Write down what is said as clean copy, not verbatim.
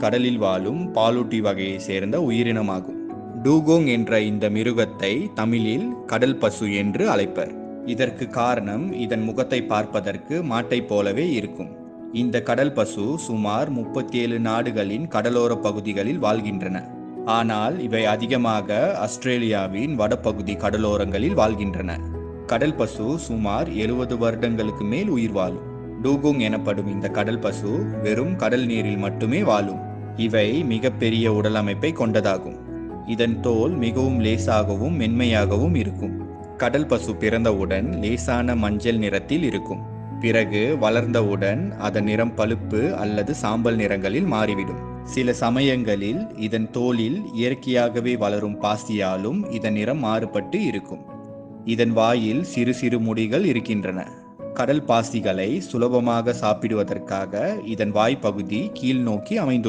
கடலில் வாழும் பாலூட்டி வகையை சேர்ந்த உயிரினமாகும். டூகோங் என்ற இந்த மிருகத்தை தமிழில் கடல் பசு என்று அழைப்பர். இதற்கு காரணம் இதன் முகத்தை பார்ப்பதற்கு மாட்டை போலவே இருக்கும். இந்த கடல் பசு சுமார் 37 நாடுகளின் கடலோர பகுதிகளில் வாழ்கின்றன. ஆனால் இவை அதிகமாக ஆஸ்திரேலியாவின் வடபகுதி கடலோரங்களில் வாழ்கின்றன. கடல் பசு சுமார் 70 வருடங்களுக்கு மேல் உயிர் வாழும். டூகோங் எனப்படும் இந்த கடல் பசு வெறும் கடல் நீரில் மட்டுமே வாழும். இவை மிகப்பெரிய உடல் அமைப்பை கொண்டதாகும். இதன் தோல் மிகவும் லேசாகவும் மென்மையாகவும் இருக்கும். கடல் பசு பிறந்தவுடன் லேசான மஞ்சள் நிறத்தில் இருக்கும். பிறகு வளர்ந்தவுடன் அதன் நிறம் பழுப்பு அல்லது சாம்பல் நிறங்களில் மாறிவிடும். சில சமயங்களில் இதன் தோலில் இயற்கையாகவே வளரும் பாசியாலும் இதன் நிறம் மாறுபட்டு இருக்கும். இதன் வாயில் சிறு சிறு முடிகள் இருக்கின்றன. கடல் பாசிகளை சுலபமாக சாப்பிடுவதற்காக இதன் வாய்ப்பகுதி கீழ் நோக்கி அமைந்துள்ளது.